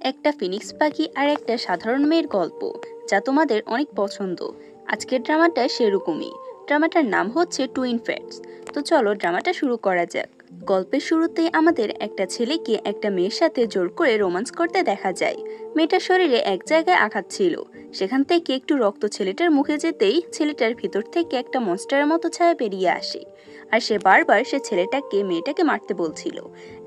একটা ফিনিক্স পাখি আর একটা সাধারণ মেয়ের গল্প, যা তোমাদের অনেক পছন্দ। আজকের ড্রামাটা সেরকমই। ড্রামাটার নাম হচ্ছে টুইন ফ্যাটস। তো চলো ড্রামাটা শুরু করা যাক। গল্পের শুরুতেই আমাদের একটা ছেলেকে একটা মেয়ের সাথে জোর করে রোমান্স করতে দেখা যায়। মেয়েটার শরীরে এক জায়গায় আঘাত ছিল, সেখান থেকে একটু রক্ত ছেলেটার মুখে যেতেই ছেলেটার ভিতর থেকে একটা মনস্টারের মতো ছায়া বেরিয়ে আসে। আর সে বারবার সে ছেলেটাকে মেয়েটাকে মারতে বলছিল।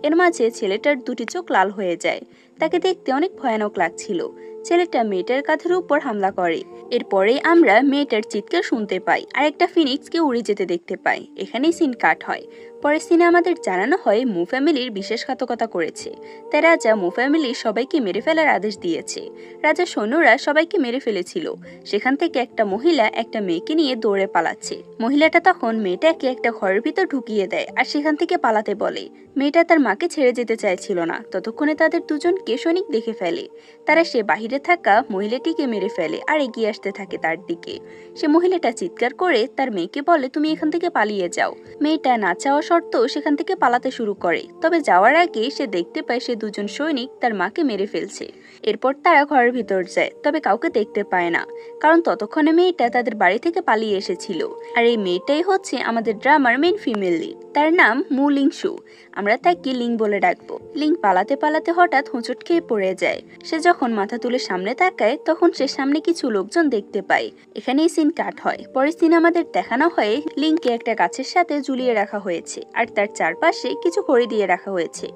এর মাঝে ছেলেটার দুটি চোখ লাল হয়ে যায়। তাকে দেখতে অনেক ভয়ানক লাগছিল। ছেলেটা মেয়েটার কাঁধের উপর হামলা করে। এরপরেই আমরা মেয়েটার চিৎকার শুনতে পাই আর একটা ফিনিক্সকে উড়ে যেতে দেখতে পাই। এখানেই সিন কাট হয়। পরের সিনে আমাদের জানানো হয় মু ফ্যামিলির বিশ্বাসঘাতকতা করেছে, তাই রাজা মু ফ্যামিলির সবাইকে মেরে ফেলার আদেশ দিয়েছে। রাজার সৈন্যরা সবাইকে মেরে ফেলেছিল। সেখান থেকে একটা মহিলা একটা মেয়েকে নিয়ে দৌড়ে পালাচ্ছে। মহিলাটা তখন মেয়েটাকে একটা ঘরের ভিতর ঢুকিয়ে দেয় আর সেখান থেকে পালাতে বলে। মেয়েটা তার মাকে ছেড়ে যেতে চাইছিল না, ততক্ষণে তাদের দুজনকে সৈনিক দেখে ফেলে। তারা সে বাহিরে থাকা মহিলাটিকে মেরে ফেলে আর এগিয়ে আসতে থাকে তার দিকে। সে মহিলাটা চিৎকার করে তার মেয়েকে বলে, তুমি এখান থেকে পালিয়ে যাও। মেয়েটা না চাওয়া সত্ত্বেও সেখান থেকে পালাতে শুরু করে। তবে যাওয়ার আগে সে দেখতে পায় সে দুজন সৈনিক তার মাকে মেরে ফেলছে। এরপর তারা ঘরের ভিতর যায়, তবে কাউকে দেখতে পায় না, কারণ ততক্ষণে মেয়েটা তাদের বাড়ি থেকে পালিয়ে এসেছিল। আর এই মেয়েটাই হচ্ছে আমাদের ড্রামার মেন ফিমেল লিড। তার নাম মু লিংশু। আমরা তাকে লিং বলে ডাকবো। লিং পালাতে পালাতে হঠাৎ হোঁচট খেয়ে পড়ে যায়। সে যখন মাথা তুলে সামনে তাকায় তখন সে সামনে কিছু লোকজন দেখতে পায়। এখানেই সিন কাট হয়। পরের সিন আমাদের দেখানো হয় লিংকে একটা গাছের সাথে ঝুলিয়ে রাখা হয়েছে আর তার চারপাশে কিছু খড়ি দিয়ে রাখা হয়েছে।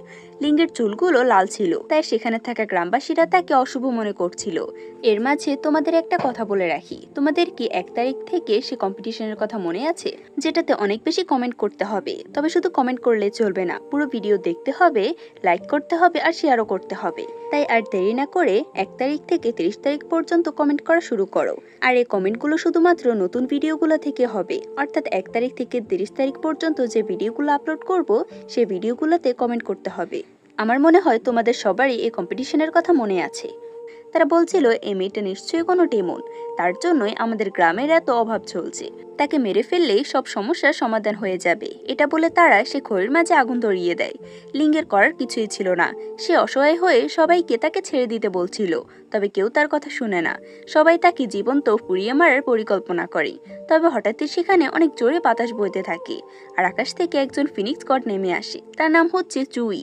লিঙ্গের চুলগুলো লাল ছিল, তাই সেখানে থাকা গ্রামবাসীরা তাকে অশুভ মনে করছিল। এর মাঝে তোমাদের একটা কথা বলে রাখি, তোমাদের কি 1 তারিখ থেকে সে কম্পিটিশনের কথা মনে আছে, যেটাতে অনেক বেশি কমেন্ট করতে হবে। তবে শুধু কমেন্ট করলে চলবে না, পুরো ভিডিও দেখতে হবে, লাইক করতে হবে আর শেয়ারও করতে হবে। তাই আর দেরি না করে 1 তারিখ থেকে 30 তারিখ পর্যন্ত কমেন্ট করা শুরু করো। আর এই কমেন্টগুলো শুধুমাত্র নতুন ভিডিওগুলো থেকে হবে, অর্থাৎ 1 তারিখ থেকে 30 তারিখ পর্যন্ত যে ভিডিওগুলো আপলোড করব সেই ভিডিওগুলোতে কমেন্ট করতে হবে। আমার মনে হয় তোমাদের সবারই এই কম্পিটিশনের কথা মনে আছে। তারা বলছিল এই মেয়েটা নিশ্চয়ই কোনো ডেমন, তার জন্যই আমাদের গ্রামের এত অভাব চলছে। তাকে মেরে ফেললেই সব সমস্যার সমাধান হয়ে যাবে, এটা বলে তারা সে খড়ির মাঝে আগুন ধরিয়ে দেয়। লিঙ্গের করার কিছুই ছিল না। সে অসহায় হয়ে সবাইকে তাকে ছেড়ে দিতে বলছিল, তবে কেউ তার কথা শুনে না। সবাই তাকে জীবন্ত পুড়িয়ে মারার পরিকল্পনা করে। তবে হঠাৎই সেখানে অনেক জোরে বাতাস বইতে থাকে আর আকাশ থেকে একজন ফিনিক্স গড নেমে আসে। তার নাম হচ্ছে চুই।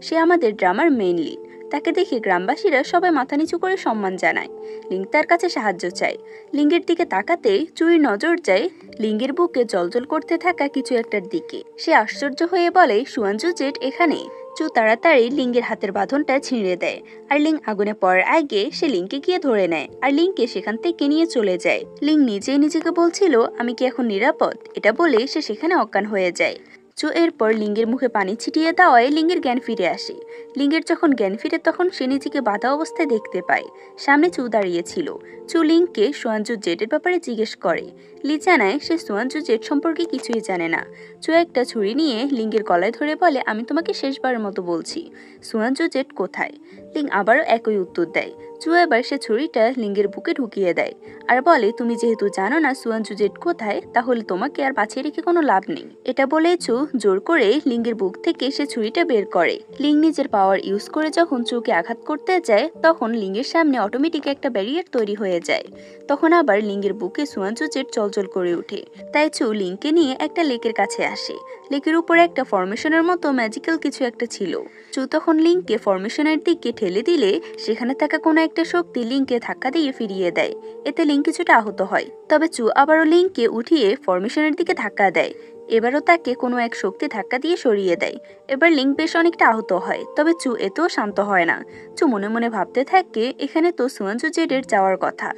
সে আমাদের ড্রামার মেইন লিড। তাকে দেখে গ্রামবাসীরা সবাই মাথা নিচু করে সম্মান জানায়। লিং তার কাছে সাহায্য চায়। লিঙ্গের দিকে তাকাতে চুইর নজর যায় লিঙ্গের বুকে জ্বলজ্বল করতে থাকা কিছু একটার দিকে। সে আশ্চর্য হয়ে বলে, সুয়ানজু জেট এখানে। চু তাড়াতাড়ি লিঙ্গের হাতের বাঁধনটা ছিঁড়ে দেয় আর লিং আগুনে পড়ার আগে সে লিংকে গিয়ে ধরে নেয় আর লিংকে সেখান থেকে নিয়ে চলে যায়। লিং নিজেই নিজেকে বলছিল, আমি কি এখন নিরাপদ? এটা বলে সে সেখানে অজ্ঞান হয়ে যায়। চু এরপর লিঙ্গের মুখে পানি ছিটিয়ে দেওয়ায় লিঙ্গের জ্ঞান ফিরে আসে। লিঙ্গের যখন জ্ঞান ফিরে তখন সে নিজেকে বাধা অবস্থায় দেখতে পায়। সামনে চু দাঁড়িয়েছিল। চু লিংকে সুয়ানজু জেটের ব্যাপারে জিজ্ঞেস করে। লি জানায় সে সুয়ানজু জেট সম্পর্কে কিছুই জানে না। চু একটা ছুরি নিয়ে লিঙ্গের গলায় ধরে বলে, আমি তোমাকে শেষবারের মতো বলছি, সুয়ানজু জেট কোথায়? লিং আবারও একই উত্তর দেয়। চু এবার সে ছুরিটা লিঙ্গের বুকে ঢুকিয়ে দেয় আর বলে, তুমি যেহেতু জানো না সুয়ানজু জেট কোথায়, তাহলে তোমাকে আর বাঁচিয়ে রেখে কোনো লাভ নেই। এটা বলে চু জোর করে লিঙ্গের বুক থেকে সে ছুরিটা বের করে। লিং নিজের পাওয়ার ইউজ করে যখন চুকে আঘাত করতে যায় তখন লিঙ্গের সামনে অটোমেটিক একটা ব্যারিয়ার তৈরি হয়ে যায়। তখন আবার লিঙ্গের বুকে সুয়ানজু জেট চলচল করে ওঠে। তাই চু লিংকে নিয়ে একটা লেকের কাছে আসে। লেকের উপরে একটা ফরমেশনের মতো ম্যাজিক্যাল কিছু একটা ছিল। চু তখন লিংকে ফরমেশনের দিকে ঠেলে দিলে সেখানে থাকা কোনো একটা শক্তি লিংকে ধাক্কা দিয়ে ফিরিয়ে দেয়। এতে লিং কিছুটা আহত হয়। তবে চু আবারও লিংকে উঠিয়ে ফরমেশনের দিকে ধাক্কা দেয়। এবারও তাকে কোনো এক শক্তি ধাক্কা দিয়ে সরিয়ে দেয়। এবার লিং বেশ অনেকটা আহত হয়, তবে চু এতেও শান্ত হয় না। চু মনে মনে ভাবতে থাকে, এখানে তো সুয়ানজু জেডের যাওয়ার কথা।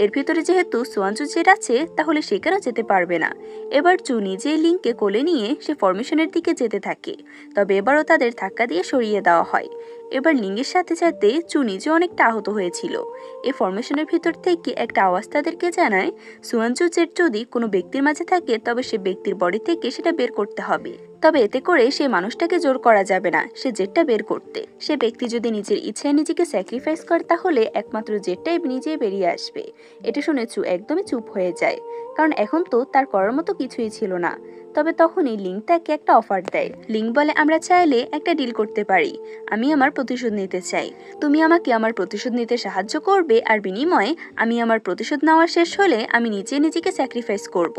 এর ভিতরে যেহেতু সুয়ানজু জেড আছে তাহলে সেখানেও যেতে পারবে না। এবার চু নিজেই লিংকে কোলে নিয়ে সে ফরমেশনের দিকে যেতে থাকে। তবে এবারও তাদের ধাক্কা দিয়ে সরিয়ে দেওয়া হয়। এবার লিঙ্গের সাথে সাথে চু নিজে অনেকটা আহত হয়েছিল। এই ফরমেশনের ভিতর থেকে একটা আওয়াজ তাদেরকে জানায়, সুয়ানজু জেড যদি কোনো ব্যক্তির মাঝে থাকে তবে সে ব্যক্তির বডি থেকে সেটা বের করতে হবে। তবে এতে করে সেই মানুষটাকে জোর করা যাবে না সে জেটটা বের করতে। সে ব্যক্তি যদি নিজের ইচ্ছায় নিজেকে স্যাক্রিফাইস করে তাহলে একমাত্র জেটটাই নিজে বেরিয়ে আসবে। এটা শুনে চু একদমই চুপ হয়ে যায়, কারণ এখন তো তার করার মতো কিছুই ছিল না। তবে তখনই লিং তাকে একটা অফার দেয়। লিং বলে, আমরা চাইলে একটা ডিল করতে পারি। আমি আমার প্রতিশোধ নিতে চাই। তুমি আমাকে আমার প্রতিশোধ নিতে সাহায্য করবে, আর বিনিময়ে আমি আমার প্রতিশোধ নেওয়া শেষ হলে আমি নিজেকে স্যাক্রিফাইস করব,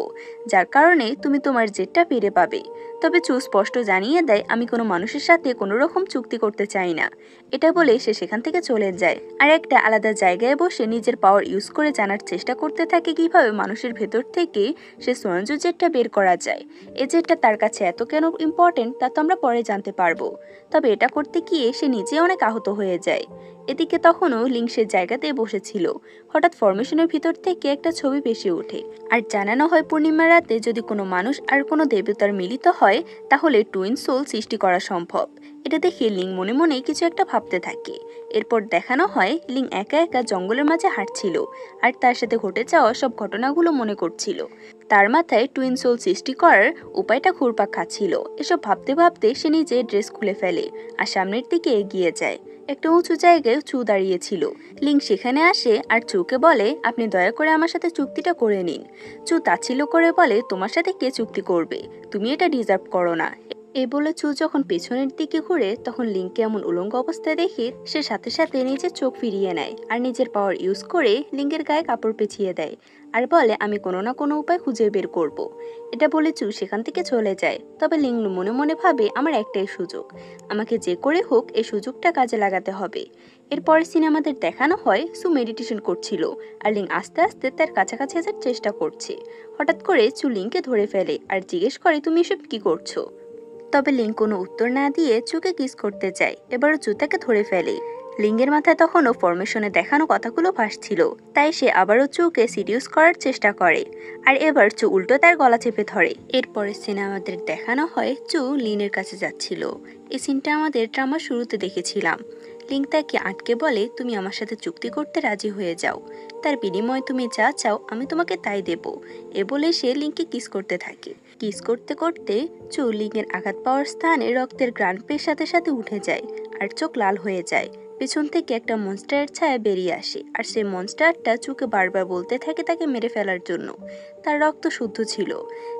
যার কারণে তুমি তোমার জেটটা ফিরে পাবে। তবে চু স্পষ্ট জানিয়ে দেয়, আমি কোনো মানুষের সাথে কোনো রকম চুক্তি করতে চাই না। এটা বলে সে সেখান থেকে চলে যায় আর একটা আলাদা জায়গায় বসে নিজের পাওয়ার ইউজ করে জানার চেষ্টা করতে থাকে কিভাবে মানুষের ভেতর থেকে সে সোয়ানজু জেটটা বের করা যায়। এই জেটটা তার কাছে এত কেন ইম্পর্টেন্ট তা তো আমরা পরে জানতে পারবো। তবে এটা করতে গিয়ে সে নিজে অনেক আহত হয়ে যায়। এদিকে তখনও লিং সে জায়গাতেই বসেছিল। হঠাৎ ফরমেশনের ভিতর থেকে একটা ছবি ভেসে ওঠে আর জানানো হয় পূর্ণিমার রাতে যদি কোনো মানুষ আর কোনো দেবতার মিলিত হয় তাহলে টুইন সোল সৃষ্টি করা সম্ভব। এটা দেখে লিং মনে মনে কিছু একটা ভাবতে থাকে। এরপর দেখানো হয় লিং একা একা জঙ্গলের মাঝে হাঁটছিল আর তার সাথে ঘটে যাওয়া সব ঘটনাগুলো মনে করছিল। তার মাথায় টুইন সোল সৃষ্টি করার উপায়টা ঘুরপাক খাচ্ছিল। এসব ভাবতে ভাবতে সে নিজে ড্রেস খুলে ফেলে আর সামনের দিকে এগিয়ে যায়। একটা উঁচু জায়গায় চু দাঁড়িয়েছিল। লিং সেখানে আসে আর চুকে বলে, আপনি দয়া করে আমার সাথে চুক্তিটা করে নিন। চু তাচ্ছিল্য করে বলে, তোমার সাথে কে চুক্তি করবে? তুমি এটা ডিজার্ভ করো না। এ বলে চু যখন পেছনের দিকে ঘুরে তখন লিংকে এমন উলঙ্গ অবস্থায় দেখে সে সাথে সাথে নিজের চোখ ফিরিয়ে নেয় আর নিজের পাওয়ার ইউজ করে লিংকের গায়ে কাপড় পেঁচিয়ে দেয় আর বলে, আমি কোনো না কোনো উপায় খুঁজে বের করব। এটা বলে চু সেখান থেকে চলে যায়। তবে লিং মনে মনে ভাবে, আমার একটাই সুযোগ, আমাকে যে করে হোক এই সুযোগটা কাজে লাগাতে হবে। এরপরে সিনেমাদের দেখানো হয় চু মেডিটেশন করছিল আর লিং আস্তে আস্তে তার কাছাকাছি আসার চেষ্টা করছে। হঠাৎ করে চু লিংকে ধরে ফেলে আর জিজ্ঞেস করে, তুমি এসব কি করছো? তবে লিং কোনো উত্তর না দিয়ে চুকে কিস করতে চায়। এবারও চু তাকে ধরে ফেলে। লিংয়ের মাথায় তখনও ফরমেশনে দেখানো কথাগুলো ভাসছিল, তাই সে আবারও চুকে সিডিউস করার চেষ্টা করে আর এবার চু উল্টো তার গলা চেপে ধরে। এরপরে সিনে আমাদের দেখানো হয় চু লিনের কাছে যাচ্ছিল। এই সিনটা আমাদের ড্রামার শুরুতে দেখেছিলাম। লিং তাকে আটকে বলে, তুমি আমার সাথে চুক্তি করতে রাজি হয়ে যাও, তার বিনিময়ে তুমি যা চাও আমি তোমাকে তাই দেব। এ বলে সে লিংকে কিস করতে থাকে। কিস করতে করতে চু লিংয়ের আঘাত পাওয়ার স্থানে রক্তের গ্রান পেয়ের সাথে সাথে উঠে যায় আর চোখ লাল হয়ে যায়। পেছন থেকে একটা মনস্টারের ছায়া বেরিয়ে আসে আর সেই মনস্টারটা চুকে বারবার বলতে থাকে তাকে মেরে ফেলার জন্য। তার রক্ত শুদ্ধ ছিল।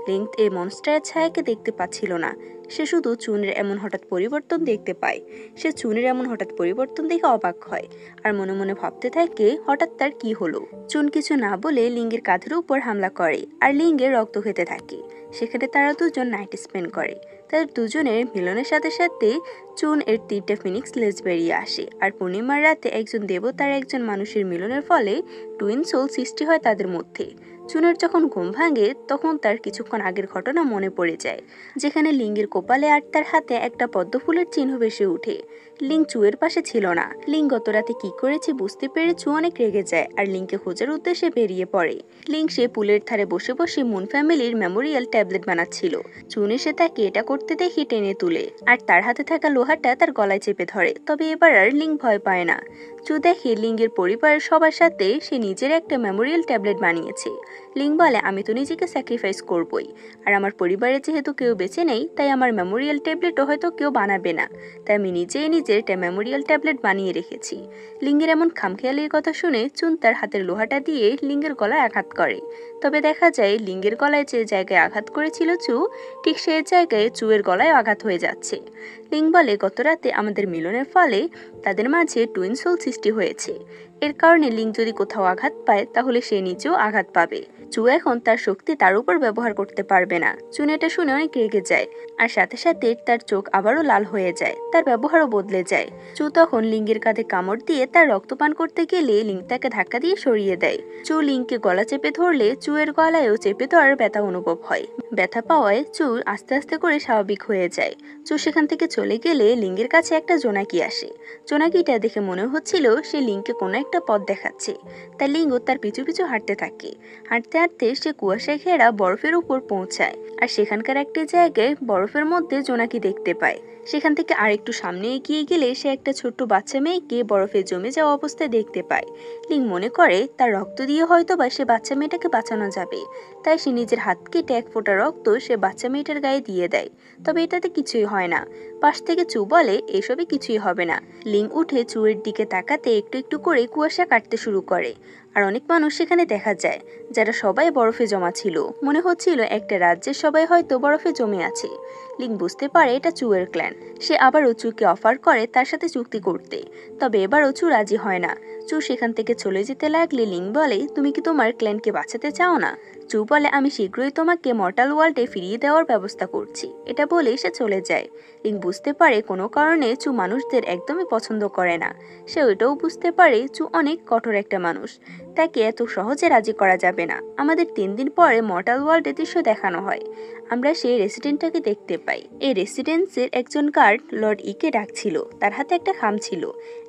লিং এই মনস্টারের ছায়াকে দেখতে পাচ্ছিল না। সে শুধু চুনের এমন হঠাৎ পরিবর্তন দেখতে পায়। সে চুনের এমন হঠাৎ পরিবর্তন দেখে অবাক হয় আর মনে মনে ভাবতে থাকে হঠাৎ তার কি হলো। চুন কিছু না বলে লিঙ্গের কাঁধের উপর হামলা করে আর লিঙ্গের রক্ত খেতে থাকে। সেখানে তারা দুজন নাইট স্পেন্ড করে। তাদের দুজনের মিলনের সাথে সাথে চুন এর 3টে ফিনিক্স লেজ বেরিয়ে আসে আর পূর্ণিমার রাতে একজন দেবতার একজন মানুষের মিলনের ফলে টুইন সোল সৃষ্টি হয় তাদের মধ্যে। চুনের যখন ঘুম ভাঙে তখন তার কিছুক্ষণ আগের ঘটনা মনে পড়ে যায়, যেখানে লিঙ্গের কপালে আর তার হাতে একটা পদ্ম ফুলের চিহ্ন ভেসে ওঠে। লিং চুয়ের পাশে ছিল না। লিং গত রাতে কি করেছে বুঝতে পেরে চু অনেক রেগে যায় আর লিংকে খোঁজার উদ্দেশ্যে বেরিয়ে পড়ে। লিং সে পুলের ধারে বসে বসে মুন ফ্যামিলির মেমোরিয়াল ট্যাবলেট বানাচ্ছিল। চুন এসে তাকে এটা করতে দেখে টেনে তুলে আর তার হাতে থাকা লোহাটা তার গলায় চেপে ধরে। তবে এবার আর লিং ভয় পায় না। চু দেখে লিঙ্গের পরিবারের সবার সাথে সে নিজের একটা মেমোরিয়াল ট্যাবলেট বানিয়েছে। লিং বলে, আমি তো নিজেকে স্যাক্রিফাইস করবই, আর আমার পরিবারে যেহেতু কেউ বেঁচে নেই তাই আমার মেমোরিয়াল ট্যাবলেটও হয়তো কেউ বানাবে না, তাই আমি নিজেই নিজের একটা মেমোরিয়াল ট্যাবলেট বানিয়ে রেখেছি। লিঙ্গের এমন খামখেয়ালির কথা শুনে চুন তার হাতের লোহাটা দিয়ে লিঙ্গের গলায় আঘাত করে। তবে দেখা যায় লিঙ্গের গলায় যে জায়গায় আঘাত করেছিল চু, ঠিক সেই জায়গায় চুয়ের গলায় আঘাত হয়ে যাচ্ছে। লিং বলে, গত রাতে আমাদের মিলনের ফলে তাদের মাঝে টুইন সোল সৃষ্টি হয়েছে। এর কারণে লিং যদি কোথাও আঘাত পায় তাহলে সে নিজেও আঘাত পাবে। চু এখন তার শক্তি তার উপর ব্যবহার করতে পারবে না। চুন এটা শুনে অনেক রেগে যায় আর সাথে সাথে তার চোখ আবারও লাল হয়ে যায়, তার ব্যবহারও বদলে যায়। চু তখন লিঙ্গের কাঁধে কামড় দিয়ে তার রক্তপান করতে গেলে লিং তাকে ধাক্কা দিয়ে সরিয়ে দেয়। চু লিংকে গলা চেপে ধরলে চুয়ের গলায়ও চেপে ধরার ব্যথা অনুভব হয়। ব্যথা পাওয়ায় চু আস্তে আস্তে করে স্বাভাবিক হয়ে যায়। চু সেখান থেকে চলে গেলে লিঙ্গের কাছে একটা জোনাকি আসে। জোনাকিটা দেখে মনে হচ্ছিল সে লিংকে কোনো একটা পথ দেখাচ্ছে, তাই লিঙ্গ তার পিছু পিছু হাঁটতে থাকে। হাঁটতে হাঁটতে সে কুয়াশায় ঘেরা বরফের উপর পৌঁছায় আর সেখানকার একটি জায়গায় বরফের মধ্যে জোনাকি দেখতে পায়। সেখান থেকে আরেকটু সামনে এগিয়ে গেলে সে একটা ছোট্ট বাচ্চা মেয়েকে বরফে জমে যাওয়া অবস্থায় দেখতে পায়। লিং মনে করে তার রক্ত দিয়ে হয়তো বা সে বাচ্চা মেয়েটাকে বাঁচানো যাবে, তাই সে নিজের হাত কেটে এক ফোঁটা রক্ত সে বাচ্চা মেয়েটার গায়ে দিয়ে দেয়। তবে এটাতে কিছুই হয় না। পাশ থেকে চু বলে এসবে কিছুই হবে না। লিং উঠে চুয়ের দিকে তাকাতে একটু একটু করে কুয়াশা কাটতে শুরু করে, আর অনেক মানুষ সেখানে দেখা যায়, যারা সবাই বরফে জমা ছিল। মনে হচ্ছিল একটা রাজ্যের সবাই হয়তো বরফে জমে আছে। লিং বুঝতে পারে এটা চুয়ের ক্ল্যান। সে আবারও চুকে অফার করে তার সাথে চুক্তি করতে, তবে এবারও চু রাজি হয় না। চু সেখান থেকে চলে যেতে লাগলে লিং বলে, তুমি কি তোমার ক্ল্যানকে বাঁচাতে চাও না? চু বলে, আমি শীঘ্রই তোমাকে মর্টাল ওয়ার্ল্ডে ফিরিয়ে দেওয়ার ব্যবস্থা করছি। এটা বলে সে চলে যায়। লিং বুঝতে পারে কোনো কারণে চু মানুষদের একদমই পছন্দ করে না। সে ওইটাও বুঝতে পারে চু অনেক কঠোর একটা মানুষ, তাকে এত সহজে রাজি করা যাবে না। আমাদের 3 দিন পরে মর্টাল ওয়ার্ল্ডের দৃশ্য দেখানো হয়। আমরা সেই রেসিডেন্টটাকে দেখতে পাই। এই রেসিডেন্সের একজন গার্ড লর্ড ইকে ডাকছিল, তার হাতে একটা খাম ছিল।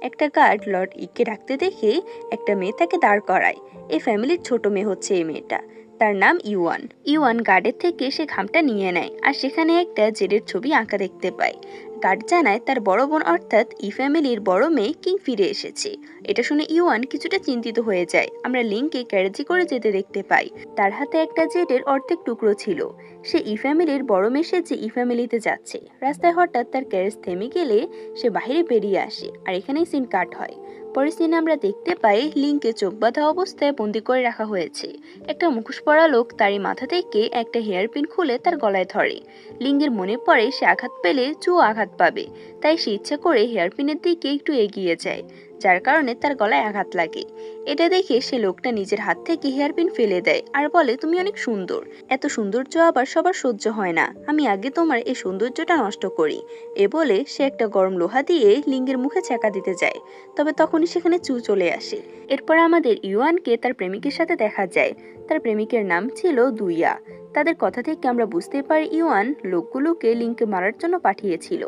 একটা গার্ড লর্ড ইকে ডাকতে দেখে একটা মেয়ে তাকে দাঁড় করায়। এই ফ্যামিলির ছোট মেয়ে হচ্ছে এই মেয়েটা, তার নাম ইউয়ান। ইউয়ান গার্ডের থেকে সে খামটা নিয়ে নেয়, আর সেখানে একটা জেডের ছবি আঁকা দেখতে পায়। গার্ড জানায় তার বড় বোন অর্থাৎ ই ফ্যামিলির বড় মেয়ে কিং ফিরে এসেছে। এটা শুনে ইউয়ান কিছুটা চিন্তিত হয়ে যায়। আমরা লিংকে ক্যারেজি করে যেতে দেখতে পাই। তার হাতে একটা জেডের অর্ধেক টুকরো ছিল। সে ই ফ্যামিলির বড় মেয়ে সেজে ই ফ্যামিলিতে যাচ্ছে। রাস্তায় হঠাৎ তার ক্যারেজ থেমে গেলে সে বাইরে বেরিয়ে আসে, আর এখানেই সিন কাট হয়। পরের সিনে আমরা দেখতে পাই লিংকে চোখ বাঁধা অবস্থায় বন্দি করে রাখা হয়েছে। একটা মুখোশ পরা লোক তারই মাথা থেকে একটা হেয়ার পিন খুলে তার গলায় ধরে। লিংয়ের মনে পড়ে সে আঘাত পেলে চু আঘাত পাবে, তাই সে ইচ্ছা করে হেয়ার পিনের দিকে একটু এগিয়ে যায়, যার কারণে তার গলায় আঘাত লাগে। এটা দেখে সে লোকটা নিজের হাত থেকে হেয়ার পিন ফেলে দেয় আর বলে, তুমি অনেক সুন্দর। এত সৌন্দর্য আবার সবার সহ্য হয় না। আমি আগে তোমার এই সৌন্দর্যটা নষ্ট করি। এ বলে সে একটা গরম লোহা দিয়ে লিংয়ের মুখে ছ্যাঁকা দিতে যায়। তবে তখনই সেখানে চু চলে আসে। এরপর আমাদের ইউয়ানকে তার প্রেমিকের সাথে দেখা যায়। তার প্রেমিকের নাম ছিল দুইয়া। তাদের কথা থেকে আমরা বুঝতে পারি ইউয়ান লোকগুলোকে লিংকে মারার জন্য পাঠিয়েছিল।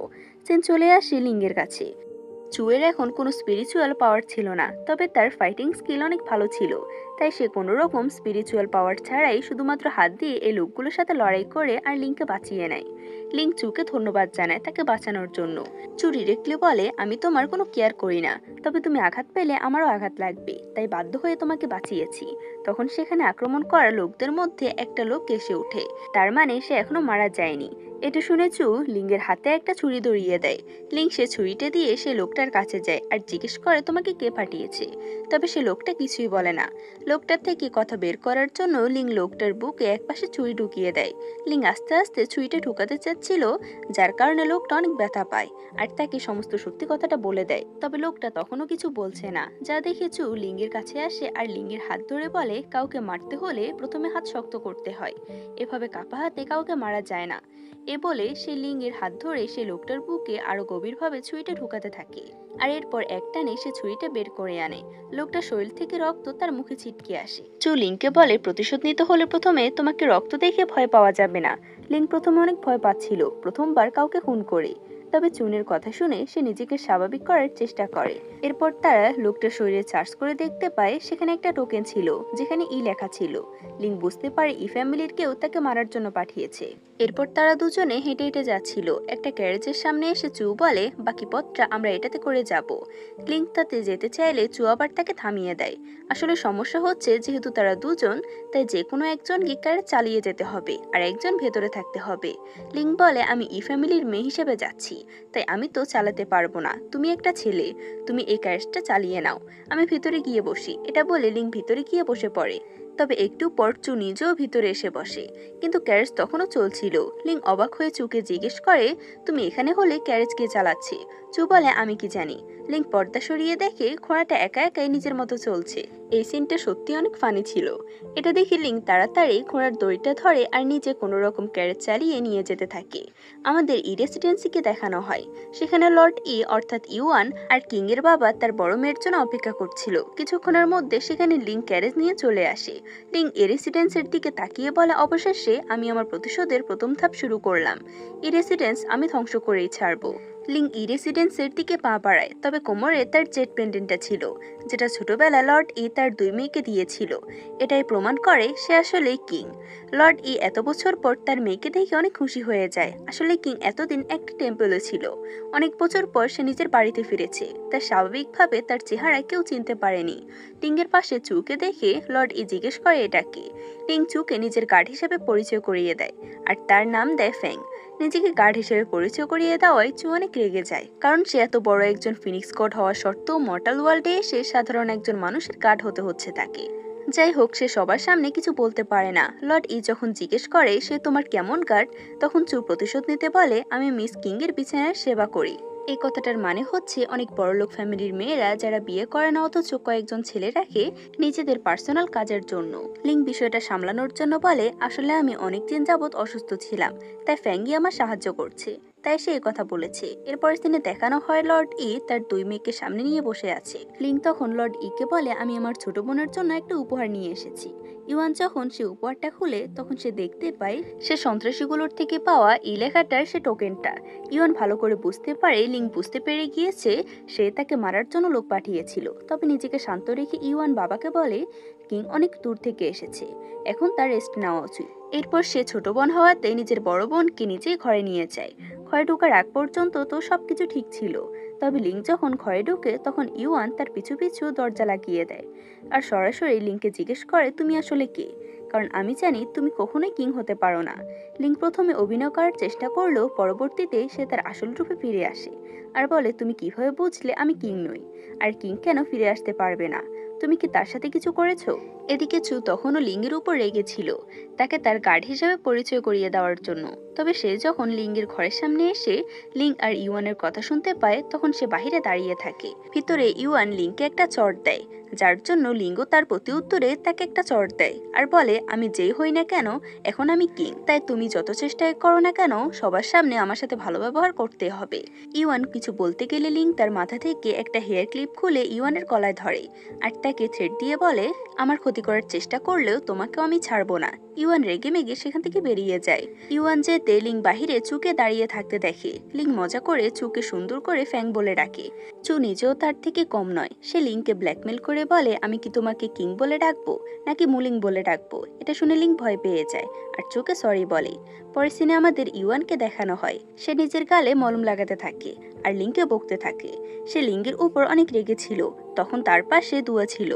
সেন চলে আসে লিংয়ের কাছে। চুয়ের এখন কোনো স্পিরিচুয়াল পাওয়ার ছিল না, তবে তার ফাইটিং স্কিল অনেক ভালো ছিল। তাই সে কোনো রকম স্পিরিচুয়াল পাওয়ার ছাড়াই শুধুমাত্র হাত দিয়ে এই লোকগুলোর সাথে লড়াই করে আর লিংকে বাঁচিয়ে নেয়। লিং চুকে ধন্যবাদ জানায় তাকে বাঁচানোর জন্য। চু ডিরেক্টলি বলে, আমি তোমার কোনো কেয়ার করি না, তবে তুমি আঘাত পেলে আমারও আঘাত লাগবে, তাই বাধ্য হয়ে তোমাকে বাঁচিয়েছি। তখন সেখানে আক্রমণ করা লোকদের মধ্যে একটা লোক এসে ওঠে, তার মানে সে এখনো মারা যায়নি। এটা শুনে চু লিংয়ের হাতে একটা ছুরি ধরিয়ে দেয়। লিং সে ছুরিটা দিয়ে সে লোকটার কাছে যায় আর জিজ্ঞেস করে, তোমাকে কে পাঠিয়েছে? তবে সে লোকটা কিছুই বলে না। লোকটার থেকে কথা বের করার জন্য লিং লোকটার বুকে একপাশে ছুরি ঢুকিয়ে দেয়। লিং আস্তে আস্তে ছুরিটা ঢুকাতে চাচ্ছিল, যার কারণে লোকটা অনেক ব্যথা পায় আর তাকে সমস্ত সত্যি কথাটা বলে দেয়। তবে লোকটা তখনও কিছু বলছে না, যা দেখে চু লিংয়ের কাছে আসে আর লিংয়ের হাত ধরে বলে, কাউকে মারতে হলে প্রথমে হাত শক্ত করতে হয়, এভাবে কাপা হাতে কাউকে মারা যায় না। এ বলে সে লিংয়ের হাত ধরে সে লোকটার বুকে আরো গভীরভাবে ছুরিটা ঢুকাতে থাকে, আর এরপর একটানে সে ছুরিটা বের করে আনে। লোকটার শরীর থেকে রক্ত তার মুখে ছিটকে আসে। চু লিংকে বলে, প্রতিশোধ নিতে হলে প্রথমে তোমাকে রক্ত দেখে ভয় পাওয়া যাবে না। লিং প্রথমে অনেক ভয় পাচ্ছিল, প্রথমবার কাউকে খুন করে। তবে চুনের কথা শুনে সে নিজেকে স্বাভাবিক করার চেষ্টা করে। এরপর তারা লোকটার শরীরে চার্জ করে দেখতে পায় সেখানে একটা টোকেন ছিল, যেখানে ই লেখা ছিল। লিং বুঝতে পারে ই ফ্যামিলির কেউ তাকে মারার জন্য পাঠিয়েছে। এরপর তারা দুজনে হেঁটে হেঁটে যাচ্ছিল। একটা গ্যারেজের সামনে এসে চু বলে, বাকি পথটা আমরা এটাতে করে যাব। লিং তাতে যেতে চাইলে চু আবার তাকে থামিয়ে দেয়। আসলে সমস্যা হচ্ছে, যেহেতু তারা দুজন, তাই যে কোনো একজনকে ক্যারেজ চালিয়ে যেতে হবে আর একজন ভেতরে থাকতে হবে। লিং বলে, আমি ই ফ্যামিলির মেয়ে হিসেবে যাচ্ছি, তাই আমি তো চালাতে পারবো না। তুমি একটা ছেলে, তুমি এই ক্যারেজটা চালিয়ে নাও, আমি ভিতরে গিয়ে বসি। এটা বলে লিং ভিতরে গিয়ে বসে পড়ে। তবে একটু পর চু নিজেও ভিতরে এসে বসে, কিন্তু ক্যারেজ তখনও চলছিল। লিং অবাক হয়ে চুকে জিজ্ঞেস করে, তুমি এখানে হলে ক্যারেজ কে চালাচ্ছে? চু বলে, আমি কি জানি। লিং পর্দা সরিয়ে দেখে ঘোড়াটা একা একাই নিজের মতো চলছে। এই সিনটা সত্যি অনেক ফানি ছিল। এটা দেখে লিং তাড়াতাড়ি ঘোড়ার দড়িটা ধরে আর নিজে কোনো রকম ক্যারেজ চালিয়ে নিয়ে যেতে থাকে। আমাদের ই রেসিডেন্সিকে দেখানো হয়। সেখানে লর্ড ই অর্থাৎ ইউয়ান আর কিং এর বাবা তার বড় মেয়ের জন্য অপেক্ষা করছিল। কিছুক্ষণের মধ্যে সেখানে লিং ক্যারেজ নিয়ে চলে আসে। লিং এ রেসিডেন্সের দিকে তাকিয়ে বলে, অবশেষে আমি আমার প্রতিশোধের প্রথম ধাপ শুরু করলাম। এই রেসিডেন্স আমি ধ্বংস করেই ছাড়বো। লিং ই রেসিডেন্সের দিকে পা বাড়ায়, তবে কোমরে তার জেট পেন্ডেন্টটা ছিল, যেটা ছোটবেলা লর্ড ই তার 2 মেয়েকে দিয়েছিল। এটাই প্রমাণ করে সে আসলেই কিং। লর্ড ই এত বছর পর তার মেয়েকে দেখে অনেক খুশি হয়ে যায়। আসলে কিং এতদিন একটা টেম্পলে ছিল, অনেক বছর পর সে নিজের বাড়িতে ফিরেছে, তার স্বাভাবিকভাবে তার চেহারা কেউ চিনতে পারেনি। লিংয়ের পাশে চুকে দেখে লর্ড ই জিজ্ঞেস করে এটা কে। লিং চুকে নিজের গার্ড হিসেবে পরিচয় করিয়ে দেয়, আর তার নাম দেয় ফ্যাং। নিজেকে গার্ড হিসেবে পরিচয় করিয়ে দেওয়ায় চু অনেক রেগে যায়, কারণ সে এত বড় একজন ফিনিক্স গড হওয়া সত্ত্বেও মর্টাল ওয়ার্ল্ডে এসে সাধারণ একজন মানুষের গার্ড হতে হচ্ছে তাকে। যাই হোক, সে সবার সামনে কিছু বলতে পারে না। লর্ড ই যখন জিজ্ঞেস করে সে তোমার কেমন গার্ড, তখন চু প্রতিশোধ নিতে বলে আমি মিস কিং এর বিছানার সেবা করি। এই কথাটার মানে হচ্ছে অনেক বড়লোক ফ্যামিলির মেয়েরা যারা বিয়ে করে না অথচ কয়েকজন ছেলে রাখে নিজেদের পার্সোনাল কাজের জন্য। লিং বিষয়টা সামলানোর জন্য বলে আসলে আমি অনেকদিন যাবৎ অসুস্থ ছিলাম, তাই ফ্যাঙ্গি আমার সাহায্য করছে, তাই সে কথা বলেছে। এরপর সিনে দেখানো হয় লর্ড ই তার 2 মেয়েকে সামনে নিয়ে বসে আছে। লিং তখন লর্ড ই কে বলে আমি আমার ছোট বোনের জন্য একটা উপহার নিয়ে এসেছি। ইউয়ান যখন সে উপহারটা খুলে তখন সে দেখতে পায় সে সন্ত্রাসীগুলোর থেকে পাওয়া এই লেখাটার সে টোকেনটা। ইউয়ান ভালো করে বুঝতে পারে লিং বুঝতে পেরে গিয়েছে সে তাকে মারার জন্য লোক পাঠিয়েছিল। তবে নিজেকে শান্ত রেখে ইউয়ান বাবাকে বলে কিং অনেক দূর থেকে এসেছে, এখন তার রেস্ট নেওয়া উচিত। এরপর সে ছোট বোন হওয়াতে নিজের বড় বোনকে নিজেই ঘরে নিয়ে যায়। ঘরে ঢোকার আগ পর্যন্ত তো সবকিছু ঠিক ছিল, তবে লিং যখন ঘরে ঢোকে তখন ইউয়ান তার পিছু পিছু দরজা লাগিয়ে দেয় আর সরাসরি লিংকে জিজ্ঞেস করে তুমি আসলে কে, কারণ আমি জানি তুমি কখনোই কিং হতে পারো না। লিং প্রথমে অভিনয় করার চেষ্টা করলেও পরবর্তীতে সে তার আসল রূপে ফিরে আসে আর বলে তুমি কিভাবে বুঝলে আমি কিং নই, আর কিং কেন ফিরে আসতে পারবে না, তুমি কি তার সাথে কিছু করেছো? এদিকে চু তখনও লিংয়ের উপর রেগেছিল তাকে তার গার্ড হিসেবে পরিচয় করিয়ে দেওয়ার জন্য। তবে সে যখন লিংয়ের ঘরের সামনে এসে লিং আর ইউয়ানের কথা শুনতে পায় তখন সে বাহিরে দাঁড়িয়ে থাকে। ভিতরে ইউয়ান লিংকে একটা চড় দেয়, যার জন্য লিঙ্গও তার প্রতি উত্তরে তাকে একটা চড় দেয় আর বলে আমি যেই হই না কেন এখন আমি কিং, তাই তুমি যত চেষ্টাই করো না কেন সবার সামনে আমার সাথে ভালো ব্যবহার করতে হবে। ইউয়ান কিছু বলতে গেলে লিং তার মাথা থেকে একটা হেয়ার ক্লিপ খুলে ইউয়ানের গলায় ধরে আর তাকে থ্রেড দিয়ে বলে আমার ক্ষতি করার চেষ্টা করলেও তোমাকেও আমি ছাড়বো না। ইউয়ান রেগে মেগে সেখান থেকে বেরিয়ে যায়। ইউয়ান যেতে লিং বাহিরে চুকে দাঁড়িয়ে থাকতে দেখে। লিং মজা করে চুকে সুন্দর করে ফ্যাং বলে ডাকে। চু নিজেও তার থেকে কম নয়, সে লিংকে ব্ল্যাকমেল করে বলে আমি কি তোমাকে কিং বলে ডাকবো নাকি মুলিং বলে ডাকবো। এটা শুনে লিং ভয় পেয়ে যায় আর চুকে সরি বলে। পরের সিনে আমাদের ইউয়ানকে দেখানো হয় সে নিজের গালে মলম লাগাতে থাকে আর লিংকে বকতে থাকে। সে লিঙ্গের উপর অনেক রেগে ছিল, তখন তার পাশে দুয়া ছিল।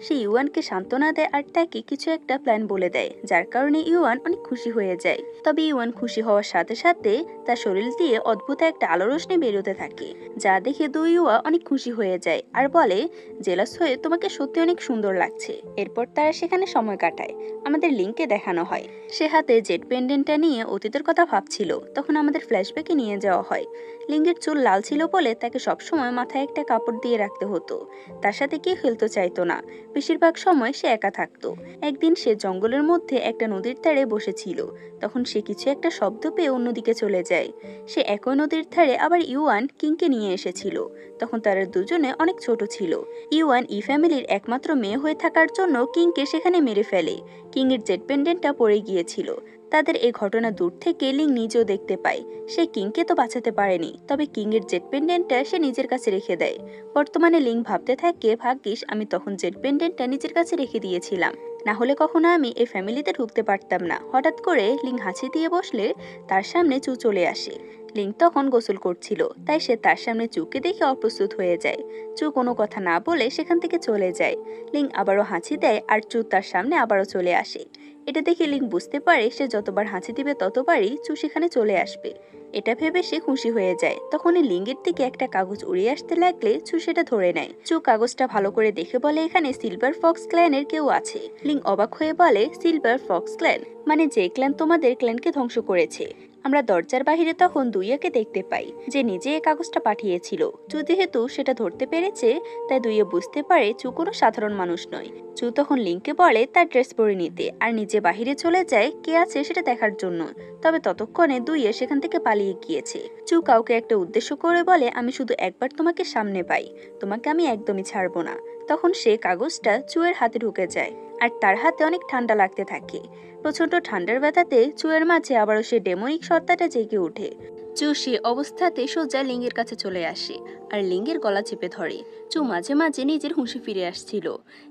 সে ইউয়ানকে সান্ত্বনা দেয় আর তাকে কিছু একটা প্ল্যান বলে দেয়, যার কারণে ইউয়ান অনেক খুশি হয়ে যায়। তবে ইউয়ান খুশি হওয়ার সাথে সাথে তার শরীর দিয়ে অদ্ভুত একটা আলো রোশনি বেরোতে থাকে, যা দেখে দুইয়া অনেক খুশি হয়ে যায় আর বলে জেলাস হয়ে তোমাকে সত্যি অনেক সুন্দর লাগছে। এরপর তারা সেখানে সময় কাটায়। আমাদের লিংকে দেখানো হয় সে হাতে জেট পেন্ডেন্টটা নিয়ে অতীতের কথা ভাবছিল। তখন আমাদের ফ্ল্যাশব্যাকে নিয়ে যাওয়া হয়। লিঙ্গের চুল লাল ছিল বলে তাকে সবসময় মাথায় একটা কাপড় দিয়ে রাখতে হতো। তার সাথে কেউ খেলতে চাইতো না, বেশিরভাগ সময় সে একা থাকতো। একদিন সে জঙ্গলের মধ্যে একটা নদীর ধারে বসেছিল, তখন সে কিছু একটা শব্দ পেয়ে অন্যদিকে চলে যায়। সে একই নদীর ধারে আবার ইউয়ান কিংকে নিয়ে এসেছিল। তখন তারা দুজনে অনেক ছোট ছিল। ইউয়ান ই ফ্যামিলির একমাত্র মেয়ে হয়ে থাকার জন্য কিংকে সেখানে মেরে ফেলে। কিংয়ের জেট পেন্ডেন্টটা পড়ে গিয়েছিল। তাদের এই ঘটনা দূর থেকে লিং নিজেও দেখতে পায়। সে কিংকে তো বাঁচাতে পারেনি, তবে কিংয়ের জেট পেন্ডেন্টটা সে নিজের কাছে রেখে দেয়। বর্তমানে লিং ভাবতে থাকে ভাগ্যিস আমি তখন জেট পেন্ডেন্টটা নিজের কাছে রেখে দিয়েছিলাম, না হলে কখনো আমি এই ফ্যামিলিতে ঢুকতে পারতাম না। হঠাৎ করে লিং হাসি দিয়ে বসলে তার সামনে চু চলে আসে। লিং তখন গোসল করছিল, তাই সে তার সামনে চুকে দেখে অপ্রস্তুত হয়ে যায়। চু কোনো কথা না বলে সেখান থেকে চলে যায়। লিং আবারও হাসি দেয় আর চু তার সামনে আবারও চলে আসে। এটা দেখে লিং বুঝতে পারে সে যতবার হাসি দিবে ততবারই চু সেখানে চলে আসবে। এটা ভেবে সে খুশি হয়ে যায়। তখনই লিঙ্গের দিকে একটা কাগজ উড়ে আসতে লাগলে চু সেটা ধরে নেয়। চু কাগজটা ভালো করে দেখে বলে এখানে সিলভার ফক্স ক্ল্যানের কেউ আছে। লিং অবাক হয়ে বলে সিলভার ফক্স ক্ল্যান মানে যে ক্ল্যান তোমাদের ক্ল্যানকে ধ্বংস করেছে। আমরা দরজার বাহিরে তখন দুইয়াকে দেখতে পাই যে নিজে এই কাগজটা পাঠিয়েছিল। চু যেহেতু সেটা ধরতে পেরেছে তাই দুইয়া বুঝতে পারে চু কোনো সাধারণ মানুষ নয়। চু তখন লিংকে বলে তার ড্রেস পরে নিতে আর নিজে বাহিরে চলে যায় কে আছে সেটা দেখার জন্য। তবে ততক্ষণে দুইয়া সেখান থেকে পালিয়ে গিয়েছে। চু কাউকে একটা উদ্দেশ্য করে বলে আমি শুধু একবার তোমাকে সামনে পাই, তোমাকে আমি একদমই ছাড়বো না। তখন সে কাগজটা চুয়ের হাতে ঢুকে যায় আর তার হাতে অনেক ঠান্ডা লাগতে থাকে। প্রচন্ড ঠান্ডার ব্যথাতে চুয়ের মাঝে আবারও সে ডেমনিক সত্তাটা জেগে ওঠে। চু সে অবস্থাতে সোজা লিঙ্গের কাছে চলে আসে আর লিঙ্গের গলা চেপে ধরে। চু মাঝে মাঝে নিজের হুঁশে ফিরে আসছিল।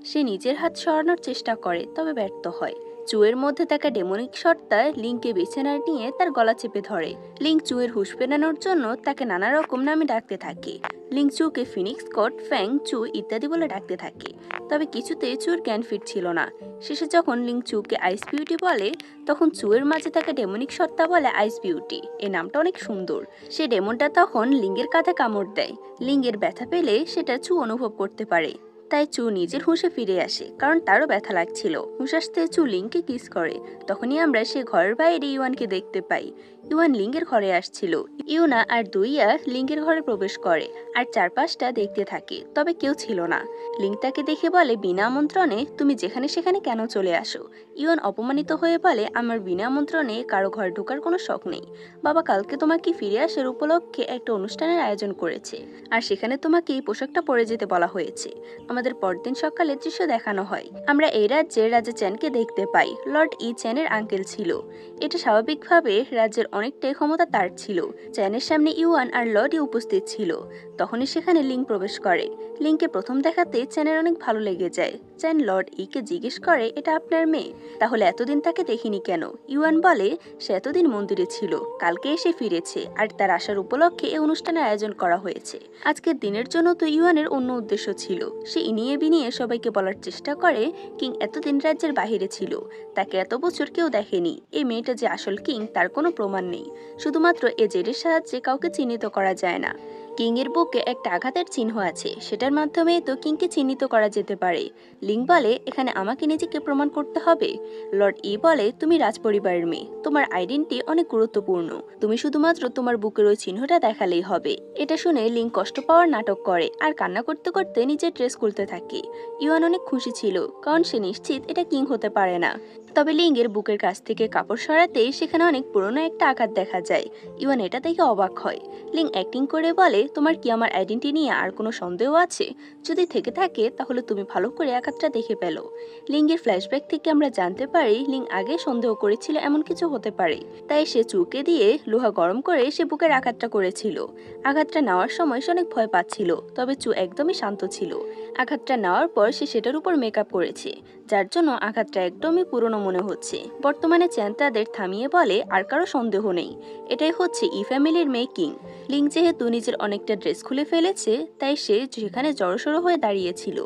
সে নিজের হাত সরানোর চেষ্টা করে, তবে ব্যর্থ হয়। চুয়ের মধ্যে থাকা ডেমনিক সত্তা লিঙ্ককে বিছানায় নিয়ে তার গলা চেপে ধরে। লিঙ্ক চুয়ের হুঁশ ফেরানোর জন্য তাকে নানা রকম নামে ডাকতে থাকে। লিঙ্ক চুকে ফিনিক্স কট, ফ্যাং, চু ইত্যাদি বলে ডাকতে থাকে, তবে কিছুতেই চুর জ্ঞান ফিরছিল না। শেষে যখন লিঙ্ক চুকে আইস বিউটি বলে, তখন চুয়ের মাঝে থাকা ডেমনিক সত্তা বলে আইস বিউটি, এই নামটা অনেক সুন্দর। সে ডেমনটা তখন লিঙ্গের কাঁধে কামড় দেয়। লিঙ্গের ব্যথা পেলে সেটা চু অনুভব করতে পারে। তাই চু নিজের হুঁশে ফিরে আসে, কারণ তারও ব্যথা লাগছিল। হুঁশ আসতে চু লিঙ্ককে কিস করে। তখনই আমরা সে ঘরের বাইরে ইউয়ানকে দেখতে পাই। ইউয়ান লিঙ্গের ঘরে আসছিল। ইউনা আর দুইয়া লিঙ্গের ঘরে প্রবেশ করে আর চারপাশটা দেখতে থাকে, তবে কেউ ছিল না। লিঙ্ক তাকে দেখে বলে, বিনা আমন্ত্রণে তুমি যেখানে সেখানে কেন চলে আসো? ইউয়ান অপমানিত হয়ে বলে, আমার বিনা আমন্ত্রণে কারো ঘরে ঢোকার কোনো শখ নেই। বাবা কালকে তোমাকে ফিরে আসার উপলক্ষে একটা অনুষ্ঠানের আয়োজন করেছে, আর সেখানে তোমাকে এই পোশাকটা পরে যেতে বলা হয়েছে। আমাদের পরদিন সকালে দৃশ্য দেখানো হয়। আমরা এই রাজ্যের রাজা চ্যানকে দেখতে পাই। লর্ড ই চ্যানের আঙ্কেল ছিল। এটা স্বাভাবিকভাবে রাজ্যের অনেকটাই ক্ষমতা তার ছিল। চ্যানের সামনে ইউয়ান আর লর্ডই উপস্থিত ছিল। তখনই সেখানে লিঙ্ক প্রবেশ করে। লিঙ্ককে প্রথম দেখাতে চ্যানের অনেক ভালো লেগে যায়। চ্যান লর্ড ইকে জিজ্ঞেস করে, এটা আপনার মেয়ে? তাহলে এতদিন তাকে দেখিনি কেন? ইউয়ান বলে, সে এতদিন মন্দিরে ছিল, কালকে এসে ফিরেছে, আর তার আসার উপলক্ষে এই অনুষ্ঠানের আয়োজন করা হয়েছে। আজকের দিনের জন্য তো ইউয়ানের অন্য উদ্দেশ্য ছিল। সে ইনিয়ে বিনিয়ে সবাইকে বলার চেষ্টা করে কিং এতদিন রাজ্যের বাহিরে ছিল, তাকে এত বছর কেউ দেখেনি। এই মেয়েটা যে আসল কিং তার কোনো প্রমাণ নেই। শুধুমাত্র এ জেডের সাহায্যে কাউকে চিহ্নিত করা যায় না। কিং এর বুকে একটা আঘাতের চিহ্ন আছে, সেটার মাধ্যমে তো কিংকে চিহ্নিত করা যেতে পারে। লিঙ্ক বলে, এখানে আমাকে নিজেকে প্রমাণ করতে হবে? লর্ড ই বলে, তুমি রাজপরিবারের মেয়ে, তোমার আইডেন্টি অনেক গুরুত্বপূর্ণ। তুমি শুধুমাত্র তোমার বুকের ওই চিহ্নটা দেখালেই হবে। এটা শুনে লিঙ্ক কষ্ট পাওয়ার নাটক করে আর কান্না করতে করতে নিজের ড্রেস খুলতে থাকে। ইউয়ান অনেক খুশি ছিল, কারণ সে নিশ্চিত এটা কিং হতে পারে না। তবে লিঙ্গের বুকের কাছ থেকে কাপড় সরাতেই সেখানে অনেক পুরনো একটা আঘাত দেখা যায়। ইউয়ান এটা দেখে অবাক হয়। লিঙ্ক অ্যাক্টিং করে বলে, তোমার কি আমার আইডেন্টি নিয়ে আর কোনো সন্দেহ আছে? যদি থেকে থাকে তাহলে তুমি ভালো করে আঘাতটা দেখে পেলো। লিঙ্গের ফ্ল্যাশব্যাক থেকে আমরা জানতে পারি লিঙ্ক আগে সন্দেহ করেছিল এমন কিছু হতে পারে, তাই সে চুকে দিয়ে লোহা গরম করে সে বুকের আঘাতটা করেছিল। আঘাতটা নেওয়ার সময় সে অনেক ভয় পাচ্ছিল, তবে চু একদমই শান্ত ছিল। আঘাতটা নেওয়ার পর সে সেটার উপর মেকআপ করেছে, যার জন্য আঘাতটা একদমই পুরনো মনে হচ্ছে। বর্তমানে চ্যান তাদের থামিয়ে বলে, আর কারো সন্দেহ নেই, এটাই হচ্ছে ই ফ্যামিলির মেয়ে কিং। লিঙ্ক যেহেতু নিজের অনেকটা ড্রেস খুলে ফেলেছে, তাই সে যেখানে জড়সড় হয়ে দাঁড়িয়েছিল।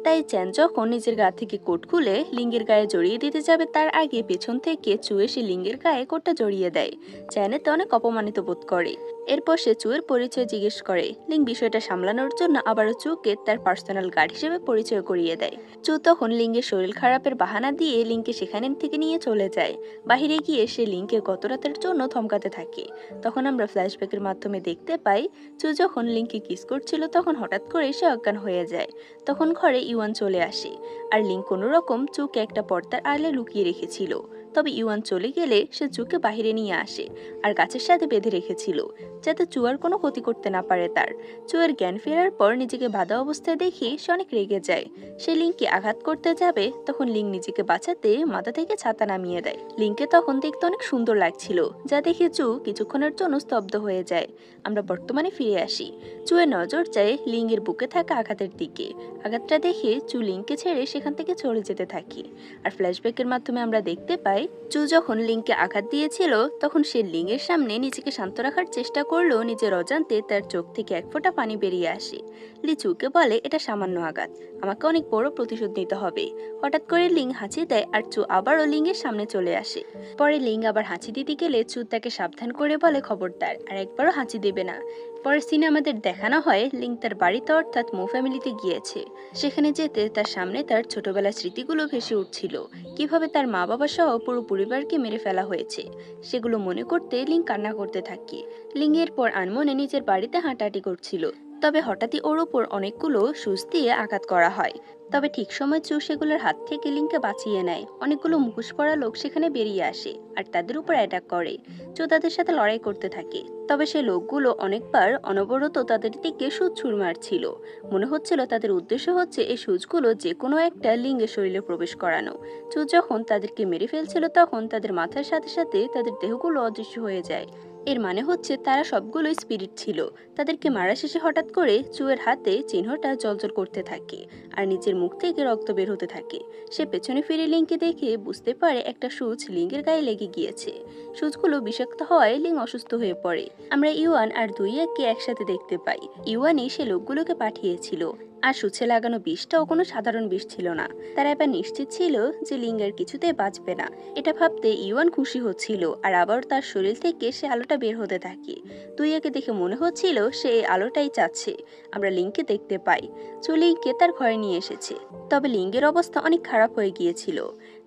তাই চ্যান যখন নিজের গা থেকে কোট খুলে লিঙ্গের গায়ে জড়িয়ে দিতে যাবে, তার আগে পেছন থেকে চু এসে লিঙ্গের গায়ে কোটটা জড়িয়ে দেয়। চ্যান এতে অনেক অপমানিত বোধ করে। এরপর সে চুয়ের পরিচয় জিজ্ঞেস করে। লিঙ্ক বিষয়টা সামলানোর জন্য আবারও চুকে তার পার্সোনাল গার্ড হিসেবে পরিচয় করিয়ে দেয়। চু তখন লিঙ্গের শরীর খারাপের বাহানা দিয়ে লিঙ্ককে সেখানে থেকে নিয়ে চলে যায়। বাহিরে গিয়ে সে লিঙ্ককে গত রাতের জন্য ধমকাতে থাকে। তখন আমরা ফ্ল্যাশব্যাকের মাধ্যমে দেখতে পাই, চু যখন লিঙ্ককে কিস করছিল তখন হঠাৎ করে সে অজ্ঞান হয়ে যায়। তখন ঘরে ইউয়ান চলে আসে, আর লিঙ্ক কোনো রকম চুকে একটা পর্দার আড়ালে লুকিয়ে রেখেছিল। তবে ইউয়ান চলে গেলে সে চুকে বাহিরে নিয়ে আসে আর গাছের সাথে বেঁধে রেখেছিল, যাতে চুয়ার কোনো ক্ষতি করতে না পারে তার। চুয়ের জ্ঞান ফেরার পর নিজেকে বাঁধা অবস্থায় দেখে সে অনেক রেগে যায়। সে লিঙ্ককে আঘাত করতে যাবে, তখন লিঙ্ক নিজেকে বাঁচাতে মাথা থেকে ছাতা নামিয়ে দেয়। লিঙ্ককে তখন দেখতে অনেক সুন্দর লাগছিল, যা দেখে চু কিছুক্ষণের জন্য স্তব্ধ হয়ে যায়। আমরা বর্তমানে ফিরে আসি। চুয়ের নজর যায় লিঙ্গের বুকে থাকা আঘাতের দিকে। আঘাতটা দেখে চু লিঙ্ককে ছেড়ে সেখান থেকে চলে যেতে থাকে। আর ফ্ল্যাশব্যাকের মাধ্যমে আমরা দেখতে পাই, চু যখন লিঙ্ককে আঘাত দিয়েছিল তখন সে লিঙ্গের সামনে নিজেকে শান্ত রাখার চেষ্টা করলেও নিজের অজান্তে তার চোখ থেকে এক ফোঁটা পানি বেরিয়ে আসে। লি চুকে বলে, এটা সামান্য আঘাত, আমাকে অনেক বড় প্রতিশোধ নিতে হবে। হঠাৎ করে লিঙ্গ হাঁচি দেয় আর চু আবারও লিঙ্গের সামনে চলে আসে। পরে লিঙ্গ আবার হাঁচি দিতে গেলে চু তাকে সাবধান করে বলে, খবরদার আর একবারও হাঁচি দেবে না। পরের সিনে আমাদের দেখানো হয় লিঙ্ক তার বাড়িতে অর্থাৎ মো ফ্যামিলিতে গিয়েছে। সেখানে যেতে তার সামনে তার ছোটবেলার স্মৃতিগুলো ভেসে উঠছিল, কিভাবে তার মা বাবা সহ পুরো পরিবারকে মেরে ফেলা হয়েছে। সেগুলো মনে করতে লিঙ্ক কান্না করতে থাকে। লিঙ্গের পর আনমনে নিজের বাড়িতে হাঁটাহাঁটি করছিল। তবে হঠাৎই ওর উপর অনেকগুলো সুচ দিয়ে আঘাত করা হয়। তবে ঠিক সময় চু সেগুলোর হাত থেকে লিংকে বাঁচিয়ে নেয়। অনেকগুলো মুখোশ পরা লোক সেখানে বেরিয়ে আসে আর তাদের উপর অ্যাটাক করে। চু তাদের সাথে লড়াই করতে থাকে। তবে সে লোকগুলো অনেকবার অনবরত তাদের দিকে সুচ ছুঁড়ে মারছিল। মনে হচ্ছিল তাদের উদ্দেশ্য হচ্ছে এই সুচগুলো যে কোনো একটা লিঙ্গের শরীরে প্রবেশ করানো। চু যখন তাদেরকে মেরে ফেলছিল তখন তাদের মাথার সাথে সাথে তাদের দেহগুলো অদৃশ্য হয়ে যায়। এর মানে হচ্ছে তারা সবগুলোই স্পিরিট ছিল। তাদেরকে মারা শেষে হঠাৎ করে চুয়ের হাতে চিহ্নটা জ্বলজ্বল করতে থাকে আর নিচের মুখ থেকে রক্ত বের হতে থাকে। সে পেছনে ফিরে লিংকে দেখে বুঝতে পারে একটা সূচ লিঙ্গের গায়ে লেগে গিয়েছে। সূচগুলো বিষাক্ত হওয়ায় লিং অসুস্থ হয়ে পড়ে। আমরা ইউয়ান আর দুইয়াকে একসাথে দেখতে পাই। ইউয়ানই সে লোকগুলোকে পাঠিয়েছিল। আর সূচে লাগানো বিষটাও কোনো সাধারণ বিষ ছিল না। তারা এবার নিশ্চিত ছিল যে লিঙ্গের কিছুতে বাঁচবে না। এটা ভাবতে ইউয়ান খুশি হচ্ছিল আর আবার তার শরীর থেকে সে আলোটা বের হতে থাকে। দুইয়াকে দেখে মনে হচ্ছিল সে এই আলোটাই চাচ্ছে। আমরা লিংকে দেখতে পাই। চু লিংকে তার ঘরে নিয়ে এসেছে। তবে লিঙ্গের অবস্থা অনেক খারাপ হয়ে গিয়েছিল।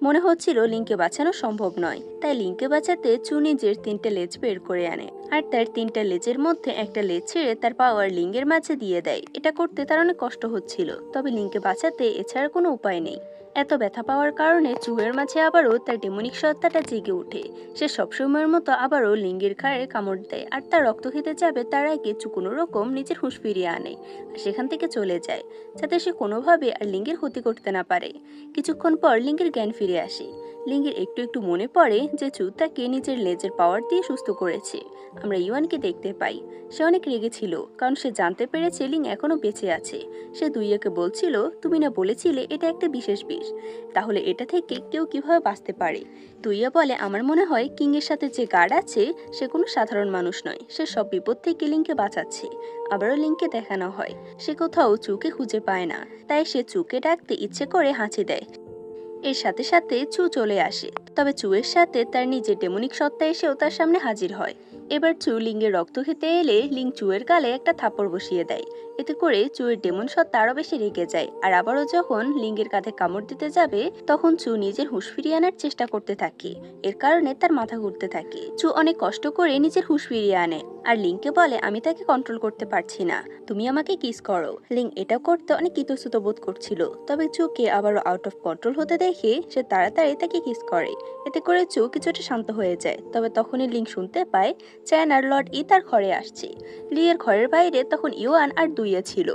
মনে হচ্ছিল লিংকে বাঁচানো সম্ভব নয়। তাই লিংকে বাঁচাতে চু নিজের 3টে লেজ বের করে আনে আর তার 3টা লেজের মধ্যে একটা লেজ ছেড়ে তার পাওয়ার লিঙ্গের মাঝে দিয়ে দেয়। এটা করতে তার অনেক কষ্ট হচ্ছিল। তবে লিংকে বাঁচাতে এছাড়া কোনো উপায় নেই। এত ব্যথা পাওয়ার কারণে চুয়ের মাঝে আবারও তার ডেমনিক সত্তাটা জেগে ওঠে। সে সবসময়ের মতো আবারও লিঙ্গের ঘাড়ে কামড় দেয় আর তার রক্ত খেতে যাবে তার আগে চু কোনো রকম নিজের হুঁশ ফিরিয়ে আনে আর সেখান থেকে চলে যায়, যাতে সে কোনোভাবে আর লিঙ্গের ক্ষতি করতে না পারে। কিছুক্ষণ পর লিঙ্গের জ্ঞান ফিরে আসে। লিঙ্গের একটু একটু মনে পড়ে যে চু তাকে নিজের লেজের পাওয়ার দিয়ে সুস্থ করেছে। আমরা ইউয়ানকে দেখতে পাই। সে অনেক রেগেছিল কারণ সে জানতে পেরেছে লিং এখনো বেঁচে আছে। সে দুইয়াকে বলছিল, তুমি না বলেছিলে এটা একটা বিশেষ বিষ, তাহলে এটা থেকে কেউ কিভাবে বাঁচতে পারে? দুইয়া বলে, আমার মনে হয় কিং এর সাথে যে গার্ড আছে সে কোনো সাধারণ মানুষ নয়। সে সব বিপদ থেকে লিংকে বাঁচাচ্ছে। আবারও লিংকে দেখানো হয় সে কোথাও চুকে খুঁজে পায় না। তাই সে চুকে ডাকতে ইচ্ছে করে হাঁচি দেয়। এর সাথে সাথে চু চলে আসে। তবে চুয়ের সাথে তার নিজের ডেমনিক সত্তা এসেও তার সামনে হাজির হয়। এবার চু লিঙ্গের রক্ত খেতে এলে লিং চুয়ের গালে একটা থাপ্পড় বসিয়ে দেয়। এতে করে চুয়ের ডেমন সত্তা আরো বেশি রেগে যায় আর আবারও যখন লিঙ্গের কাঁধে কামড় দিতে যাবে তখন চু নিজের হুঁশ ফিরিয়ে আনার চেষ্টা করতে থাকে। এর কারণে তার মাথা ঘুরতে থাকে। চু অনেক কষ্ট করে নিজের হুঁশ ফিরিয়ে আনে আর লিংকে বলে, আমি তাকে কন্ট্রোল করতে পারছি না, তুমি আমাকে কিস করো। লিং এটা করতে অনেক ইতস্তত বোধ করছিল। তবে চুকে আবারও আউট অফ কন্ট্রোল হতে দেখে সে তাড়াতাড়ি তাকে কিস করে। এতে করে চু কিছুটা শান্ত হয়ে যায়। তবে তখনই লিং শুনতে পায় চ্যান আর লর্ড ই তার ঘরে আসছে। লি এর ঘরের বাইরে তখন ইউয়ান আর দুইয়া ছিল।